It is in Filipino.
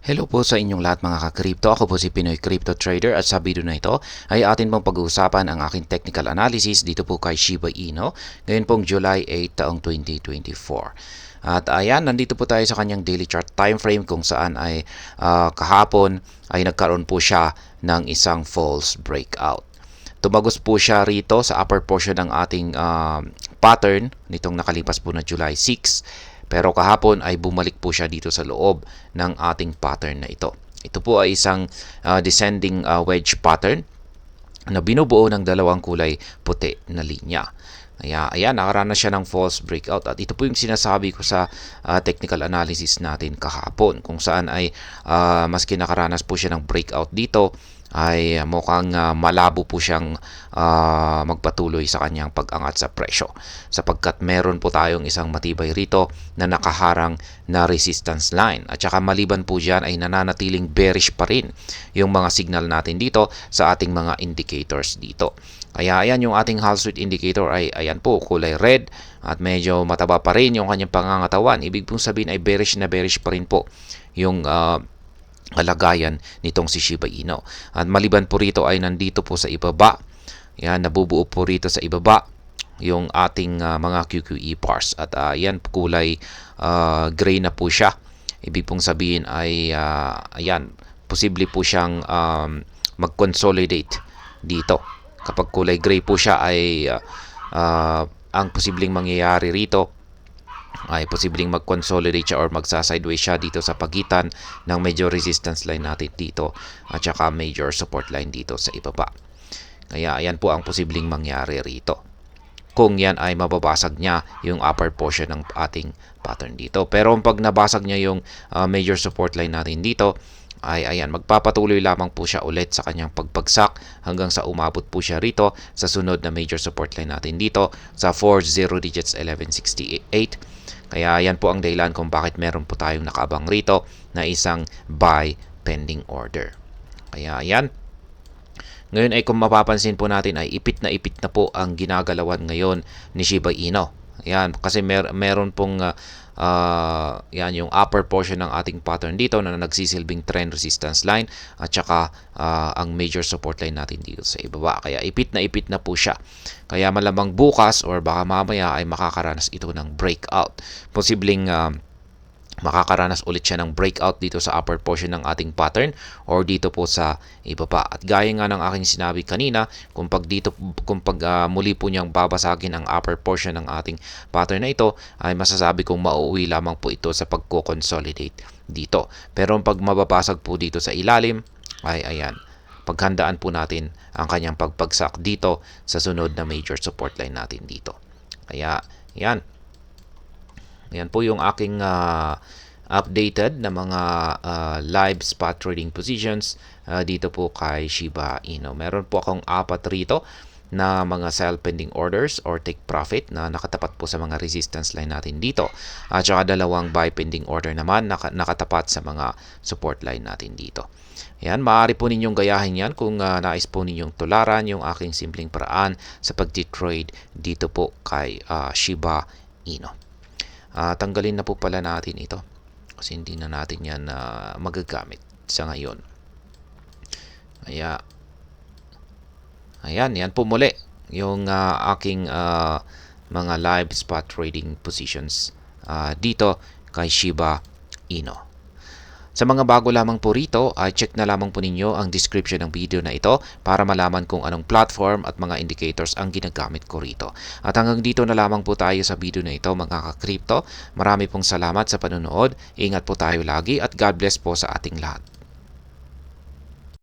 Hello po sa inyong lahat mga ka-crypto. Ako po si Pinoy Crypto Trader at sa video na ito ay atin pong pag-uusapan ang aking technical analysis dito po kay Shiba Inu ngayon pong July 8 taong 2024. At ayan, nandito po tayo sa kanyang daily chart time frame kung saan ay kahapon ay nagkaroon po siya ng isang false breakout. Tumagos po siya rito sa upper portion ng ating pattern nitong nakalipas po na July 6. Pero kahapon ay bumalik po siya dito sa loob ng ating pattern na ito. Ito po ay isang descending wedge pattern na binubuo ng dalawang kulay puti na linya. Kaya ayan, nakaranas siya ng false breakout at ito po yung sinasabi ko sa technical analysis natin kahapon kung saan ay maski nakaranas po siya ng breakout dito ay mukhang malabo po siyang magpatuloy sa kanyang pag-angat sa presyo sapagkat meron po tayong isang matibay rito na nakaharang na resistance line at saka maliban po dyan ay nananatiling bearish pa rin yung mga signal natin dito sa ating mga indicators dito. Kaya ayan yung ating Hall Street indicator ay ayan po kulay red at medyo mataba pa rin yung kanyang pangangatawan. Ibig pong sabihin ay bearish na bearish pa rin po yung kalagayan nitong si Shiba Inu. At maliban po rito ay nandito po sa ibaba. Yan, nabubuo po rito sa ibaba yung ating mga QQE pars. At yan, kulay gray na po siya. Ibig pong sabihin ay ayan, posible po siyang mag-consolidate dito. Kapag kulay gray po siya ay ang posibleng mangyayari rito ay posibleng mag-consolidate siya or magsa-sideways siya dito sa pagitan ng major resistance line natin dito at saka major support line dito sa ibaba. Kaya ayan po ang posibleng mangyari rito kung yan ay mababasag niya yung upper portion ng ating pattern dito. Pero pag nabasag niya yung major support line natin dito, ay ayan, magpapatuloy lamang po siya ulit sa kanyang pagbagsak hanggang sa umabot po siya rito sa sunod na major support line natin dito sa 40 digits 1168. Kaya yan po ang dahilan kung bakit meron po tayong nakaabang rito na isang buy pending order. Kaya yan. Ngayon ay kung mapapansin po natin ay ipit na po ang ginagalawan ngayon ni Shiba Inu. Yan, kasi meron pong yan yung upper portion ng ating pattern dito na nagsisilbing trend resistance line at saka ang major support line natin dito sa ibaba. Kaya ipit na po siya. Kaya malamang bukas or baka mamaya ay makakaranas ito ng breakout. Posibleng makakaranas ulit siya ng breakout dito sa upper portion ng ating pattern or dito po sa ibaba. At gaya nga ng aking sinabi kanina, kung pag muli po niyang babasagin ang upper portion ng ating pattern na ito, ay masasabi kong mauuwi lamang po ito sa pagko-consolidate dito. Pero pag mababasag po dito sa ilalim, ay ayan, paghandaan po natin ang kanyang pagpagsak dito sa sunod na major support line natin dito. Kaya yan. Yan po yung aking updated na mga live spot trading positions dito po kay Shiba Inu. Meron po akong 4 rito na mga sell pending orders or take profit na nakatapat po sa mga resistance line natin dito. At saka 2 buy pending order naman nakatapat sa mga support line natin dito. Yan, maaari po ninyong gayahin yan kung nais po ninyong tularan yung aking simpleng paraan sa pag-trade dito po kay Shiba Inu. Tanggalin na po pala natin ito kasi hindi na natin yan magagamit sa ngayon. Kaya ayan, yan po muli yung aking mga live spot trading positions dito kay Shiba Inu. Sa mga bago lamang po rito, check na lamang po ninyo ang description ng video na ito para malaman kung anong platform at mga indicators ang ginagamit ko rito. At hanggang dito na lamang po tayo sa video na ito mga ka-crypto. Marami pong salamat sa panonood. Ingat po tayo lagi at God bless po sa ating lahat.